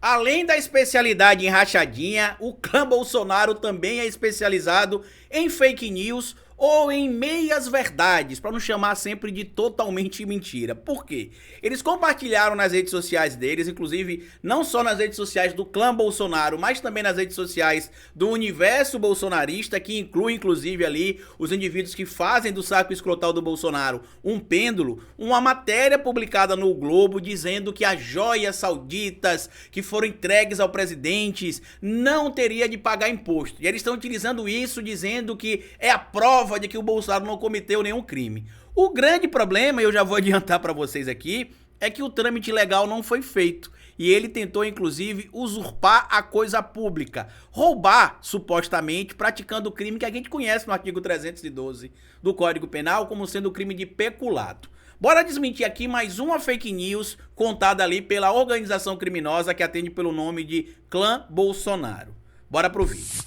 Além da especialidade em rachadinha, o clã Bolsonaro também é especializado em fake news ou em meias verdades, para não chamar sempre de totalmente mentira. Por quê? Eles compartilharam nas redes sociais deles, inclusive não só nas redes sociais do clã Bolsonaro, mas também nas redes sociais do universo bolsonarista, que inclui inclusive ali os indivíduos que fazem do saco escrotal do Bolsonaro um pêndulo, uma matéria publicada no Globo dizendo que as joias sauditas que foram entregues ao presidente não teria de pagar imposto. E eles estão utilizando isso dizendo que é a prova de que o Bolsonaro não cometeu nenhum crime. O grande problema, eu já vou adiantar para vocês aqui, é que o trâmite legal não foi feito. E ele tentou, inclusive, usurpar a coisa pública. Roubar, supostamente, praticando o crime que a gente conhece no artigo 312 do Código Penal como sendo o crime de peculato. Bora desmentir aqui mais uma fake news contada ali pela organização criminosa que atende pelo nome de Clã Bolsonaro. Bora pro vídeo.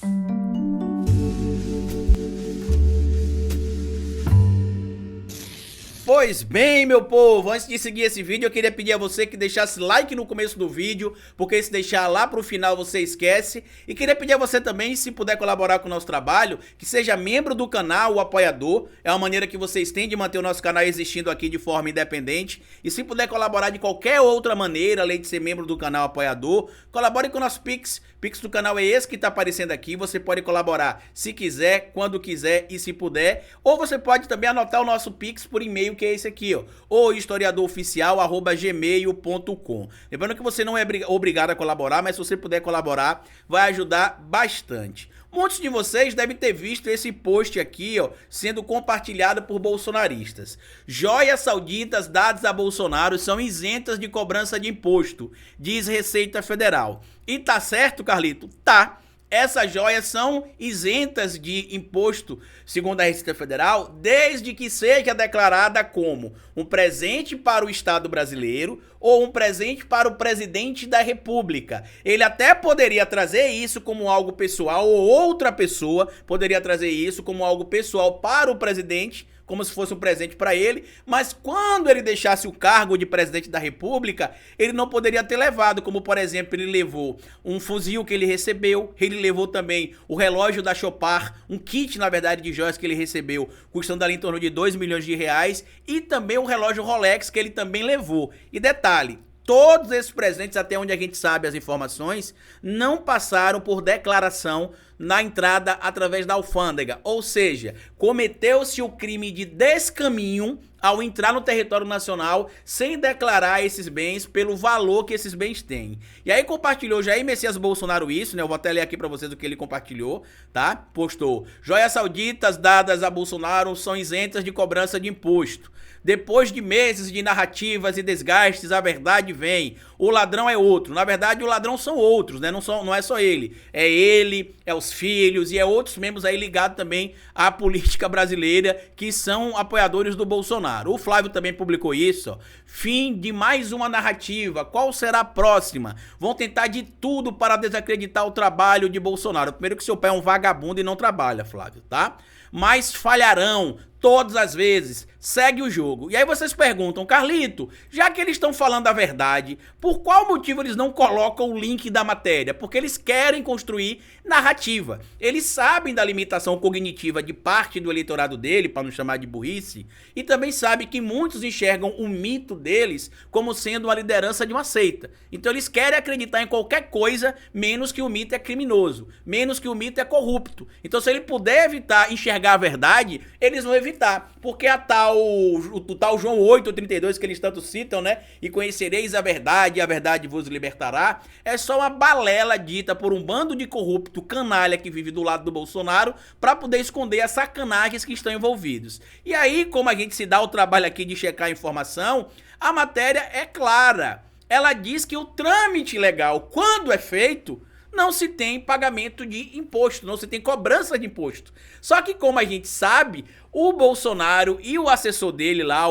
Pois bem, meu povo, antes de seguir esse vídeo, eu queria pedir a você que deixasse like no começo do vídeo, porque se deixar lá pro final você esquece. E queria pedir a você também, se puder colaborar com o nosso trabalho, que seja membro do canal, o apoiador. É uma maneira que vocês têm de manter o nosso canal existindo aqui de forma independente. E se puder colaborar de qualquer outra maneira, além de ser membro do canal apoiador, colabore com o nosso Pix. Pix do canal é esse que tá aparecendo aqui. Você pode colaborar se quiser, quando quiser e se puder. Ou você pode também anotar o nosso Pix por e-mail, que é esse aqui, ó, o historiadoroficial@gmail.com. Lembrando que você não é obrigado a colaborar, mas se você puder colaborar, vai ajudar bastante. Muitos de vocês devem ter visto esse post aqui, ó, sendo compartilhado por bolsonaristas. Joias sauditas dadas a Bolsonaro são isentas de cobrança de imposto, diz Receita Federal. E tá certo, Carlito? Tá. Essas joias são isentas de imposto, segundo a Receita Federal, desde que seja declarada como um presente para o Estado brasileiro ou um presente para o presidente da República. Ele até poderia trazer isso como algo pessoal, ou outra pessoa poderia trazer isso como algo pessoal para o presidente, como se fosse um presente para ele, mas quando ele deixasse o cargo de presidente da República, ele não poderia ter levado, como por exemplo, ele levou um fuzil que ele recebeu, ele levou também o relógio da Chopard, um kit, na verdade, de joias que ele recebeu, custando ali em torno de 2 milhões de reais, e também o relógio Rolex que ele também levou. E detalhe, todos esses presentes, até onde a gente sabe as informações, não passaram por declaração na entrada através da alfândega. Ou seja, cometeu-se o crime de descaminho ao entrar no território nacional sem declarar esses bens pelo valor que esses bens têm. E aí compartilhou Jair Messias Bolsonaro isso, né? Eu vou até ler aqui pra vocês o que ele compartilhou, tá? Postou: joias sauditas dadas a Bolsonaro são isentas de cobrança de imposto. Depois de meses de narrativas e desgastes, a verdade vem. O ladrão é outro. Na verdade, o ladrão são outros, né? Não é só ele. É ele, é os filhos e é outros membros aí ligados também à política brasileira que são apoiadores do Bolsonaro. O Flávio também publicou isso, ó. Fim de mais uma narrativa. Qual será a próxima? Vão tentar de tudo para desacreditar o trabalho de Bolsonaro. Primeiro que seu pai é um vagabundo e não trabalha, Flávio, tá? Mas falharão todas as vezes. Segue o jogo. E aí vocês perguntam: Carlito, já que eles estão falando a verdade, por qual motivo eles não colocam o link da matéria? Porque eles querem construir narrativa. Eles sabem da limitação cognitiva de parte do eleitorado dele, para não chamar de burrice, e também sabem que muitos enxergam o mito deles como sendo uma liderança de uma seita. Então eles querem acreditar em qualquer coisa, menos que o mito é criminoso, menos que o mito é corrupto. Então se ele puder evitar enxergar a verdade, eles vão evitar, porque o tal João 8:32 que eles tanto citam, né? E conhecereis a verdade vos libertará, é só uma balela dita por um bando de corrupto canalha que vive do lado do Bolsonaro para poder esconder as sacanagens que estão envolvidos. E aí, como a gente se dá o trabalho aqui de checar a informação, a matéria é clara. Ela diz que o trâmite legal, quando é feito, não se tem pagamento de imposto, não se tem cobrança de imposto. Só que, como a gente sabe, o Bolsonaro e o assessor dele lá,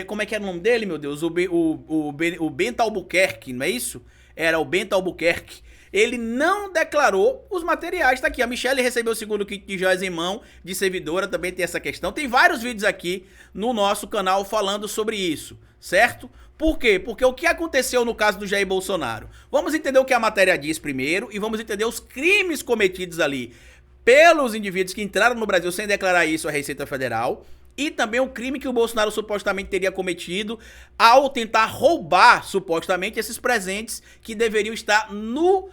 como é que era o nome dele, meu Deus? O Bento Albuquerque, não é isso? Era o Bento Albuquerque. ele não declarou os materiais. Tá aqui, a Michelle recebeu o segundo kit de joias em mão de servidora, também tem essa questão. Tem vários vídeos aqui no nosso canal falando sobre isso, certo? Por quê? Porque o que aconteceu no caso do Jair Bolsonaro? Vamos entender o que a matéria diz primeiro e vamos entender os crimes cometidos ali pelos indivíduos que entraram no Brasil sem declarar isso à Receita Federal. E também o crime que o Bolsonaro supostamente teria cometido ao tentar roubar, supostamente, esses presentes que deveriam estar no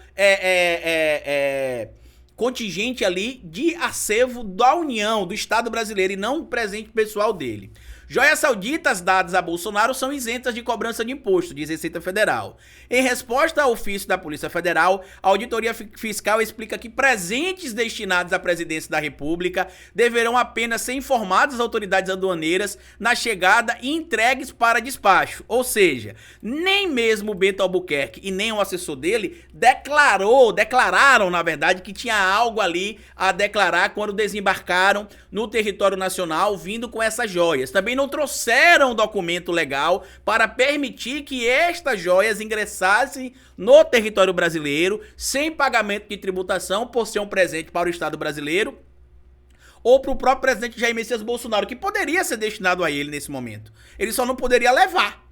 contingente ali de acervo da União, do Estado brasileiro, e não o presente pessoal dele. Joias sauditas dadas a Bolsonaro são isentas de cobrança de imposto, diz Receita Federal. Em resposta ao ofício da Polícia Federal, a Auditoria Fiscal explica que presentes destinados à Presidência da República deverão apenas ser informados às autoridades aduaneiras na chegada e entregues para despacho. Ou seja, nem mesmo o Bento Albuquerque e nem o assessor dele declararam, na verdade, que tinha algo ali a declarar quando desembarcaram no território nacional vindo com essas joias. Também não trouxeram documento legal para permitir que estas joias ingressassem no território brasileiro sem pagamento de tributação por ser um presente para o Estado brasileiro ou para o próprio presidente Jair Messias Bolsonaro, que poderia ser destinado a ele nesse momento. Ele só não poderia levar.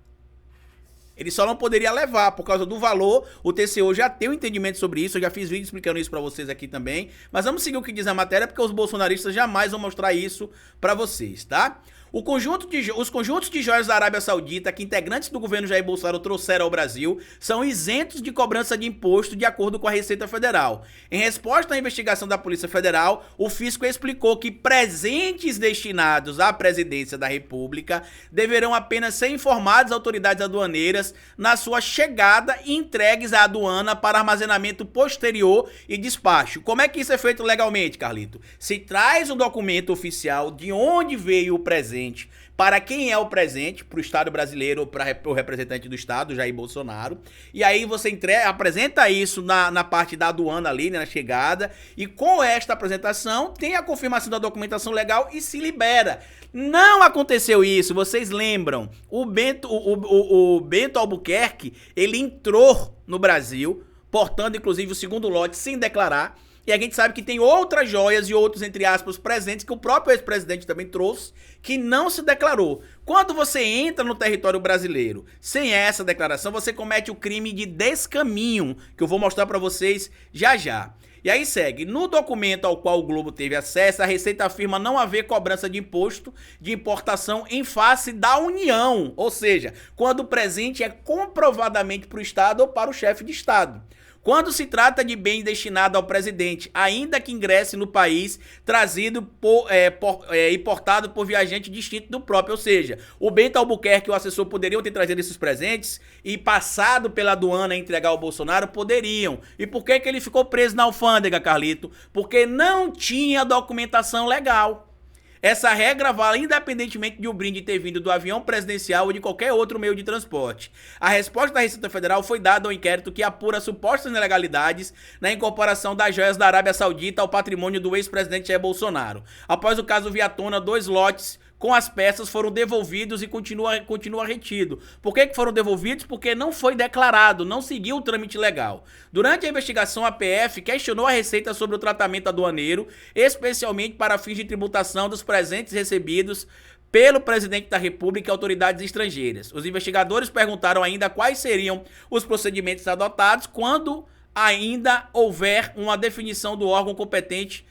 Por causa do valor. O TCU já tem um entendimento sobre isso, eu já fiz vídeo explicando isso pra vocês aqui também, mas vamos seguir o que diz a matéria, porque os bolsonaristas jamais vão mostrar isso pra vocês, tá? Os conjuntos de joias da Arábia Saudita que integrantes do governo Jair Bolsonaro trouxeram ao Brasil são isentos de cobrança de imposto de acordo com a Receita Federal. Em resposta à investigação da Polícia Federal, o fisco explicou que presentes destinados à Presidência da República deverão apenas ser informados às autoridades aduaneiras na sua chegada e entregues à aduana para armazenamento posterior e despacho. Como é que isso é feito legalmente, Carlito? Se traz um documento oficial de onde veio o presente, para quem é o presente, para o Estado brasileiro ou para o representante do Estado, Jair Bolsonaro, e aí você apresenta isso na parte da aduana ali, né, na chegada, e com esta apresentação tem a confirmação da documentação legal e se libera. Não aconteceu isso, vocês lembram? O Bento Albuquerque, ele entrou no Brasil, portando inclusive o segundo lote sem declarar. E a gente sabe que tem outras joias e outros, entre aspas, presentes que o próprio ex-presidente também trouxe, que não se declarou. Quando você entra no território brasileiro sem essa declaração, você comete o crime de descaminho, que eu vou mostrar pra vocês já já. E aí segue, no documento ao qual o Globo teve acesso, a Receita afirma não haver cobrança de imposto de importação em face da União, ou seja, quando o presente é comprovadamente para o Estado ou para o chefe de Estado. Quando se trata de bem destinado ao presidente, ainda que ingresse no país, trazido e portado por viajante distinto do próprio, ou seja, o Bento Albuquerque e o assessor poderiam ter trazido esses presentes e passado pela aduana a entregar ao Bolsonaro? Poderiam. E por que ele ficou preso na alfândega, Carlito? Porque não tinha documentação legal. Essa regra vale independentemente de o brinde ter vindo do avião presidencial ou de qualquer outro meio de transporte. A resposta da Receita Federal foi dada ao inquérito que apura supostas ilegalidades na incorporação das joias da Arábia Saudita ao patrimônio do ex-presidente Jair Bolsonaro. Após o caso vir à tona, 2 lotes com as peças foram devolvidos e continua retido. Por que foram devolvidos? Porque não foi declarado, não seguiu o trâmite legal. Durante a investigação, a PF questionou a Receita sobre o tratamento aduaneiro, especialmente para fins de tributação dos presentes recebidos pelo presidente da República e autoridades estrangeiras. Os investigadores perguntaram ainda quais seriam os procedimentos adotados quando ainda houver uma definição do órgão competente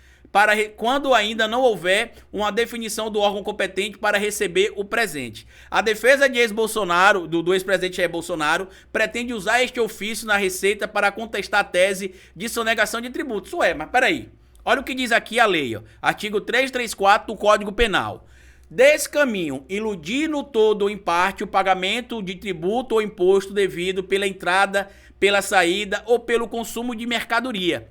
quando ainda não houver uma definição do órgão competente para receber o presente. A defesa de ex-Bolsonaro, do ex-presidente Jair Bolsonaro, pretende usar este ofício na Receita para contestar a tese de sonegação de tributos. Ué, mas peraí. Olha o que diz aqui a lei, ó. Artigo 334 do Código Penal. Descaminho, iludir no todo ou em parte o pagamento de tributo ou imposto devido pela entrada, pela saída ou pelo consumo de mercadoria.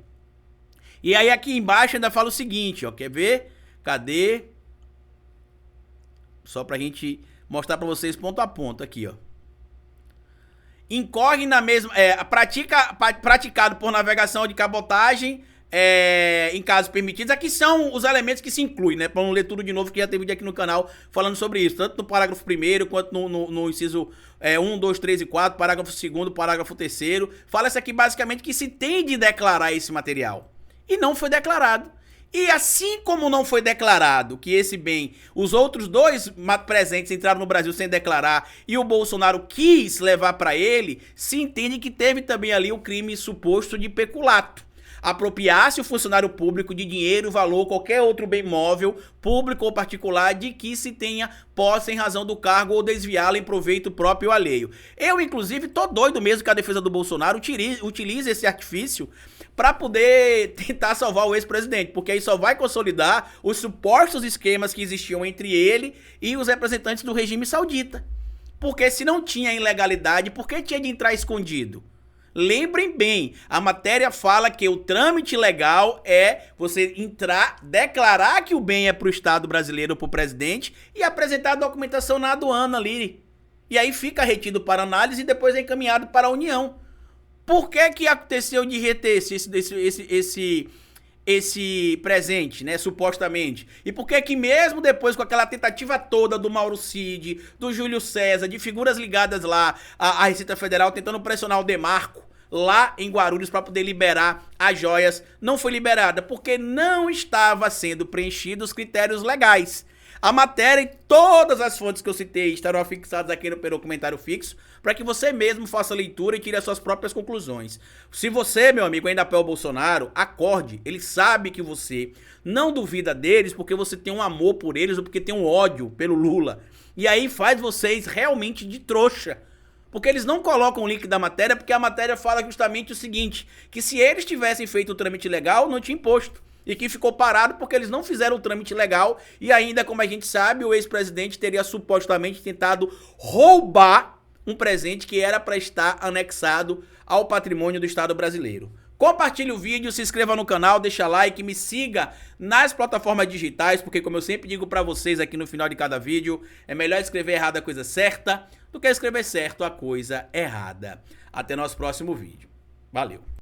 E aí aqui embaixo ainda fala o seguinte, ó, quer ver? Cadê? Só pra gente mostrar pra vocês ponto a ponto aqui, ó. Incorre na mesma, praticado por navegação de cabotagem, em casos permitidos. Aqui são os elementos que se incluem, né? Para não ler tudo de novo, que já teve vídeo aqui no canal falando sobre isso, tanto no parágrafo 1º quanto no inciso 1, 2, 3 e 4, parágrafo 2º, parágrafo 3º. Fala-se aqui basicamente que se tem de declarar esse material. E não foi declarado. E assim como não foi declarado que esse bem, os outros dois presentes entraram no Brasil sem declarar e o Bolsonaro quis levar para ele, se entende que teve também ali o crime suposto de peculato. Apropriar-se o funcionário público de dinheiro, valor, qualquer outro bem móvel, público ou particular, de que se tenha posse em razão do cargo ou desviá-lo em proveito próprio ou alheio. Eu, inclusive, tô doido mesmo que a defesa do Bolsonaro utilize esse artifício para poder tentar salvar o ex-presidente, porque aí só vai consolidar os supostos esquemas que existiam entre ele e os representantes do regime saudita. Porque se não tinha ilegalidade, por que tinha de entrar escondido? Lembrem bem, a matéria fala que o trâmite legal é você entrar, declarar que o bem é para o Estado brasileiro ou para o presidente e apresentar a documentação na aduana ali. E aí fica retido para análise e depois é encaminhado para a União. Por que aconteceu de reter esse presente, né, supostamente? E por que mesmo depois com aquela tentativa toda do Mauro Cid, do Júlio César, de figuras ligadas lá à Receita Federal tentando pressionar o Demarco lá em Guarulhos para poder liberar as joias, não foi liberada? Porque não estava sendo preenchidos os critérios legais. A matéria e todas as fontes que eu citei estarão fixadas aqui no comentário fixo para que você mesmo faça a leitura e tire as suas próprias conclusões. Se você, meu amigo, ainda apoia o Bolsonaro, acorde. Ele sabe que você não duvida deles porque você tem um amor por eles ou porque tem um ódio pelo Lula. E aí faz vocês realmente de trouxa. Porque eles não colocam o link da matéria porque a matéria fala justamente o seguinte, que se eles tivessem feito o trâmite legal, não tinha imposto. E que ficou parado porque eles não fizeram o trâmite legal e ainda, como a gente sabe, o ex-presidente teria supostamente tentado roubar um presente que era para estar anexado ao patrimônio do Estado brasileiro. Compartilhe o vídeo, se inscreva no canal, deixa like, me siga nas plataformas digitais, porque como eu sempre digo para vocês aqui no final de cada vídeo, é melhor escrever errado a coisa certa do que escrever certo a coisa errada. Até nosso próximo vídeo. Valeu!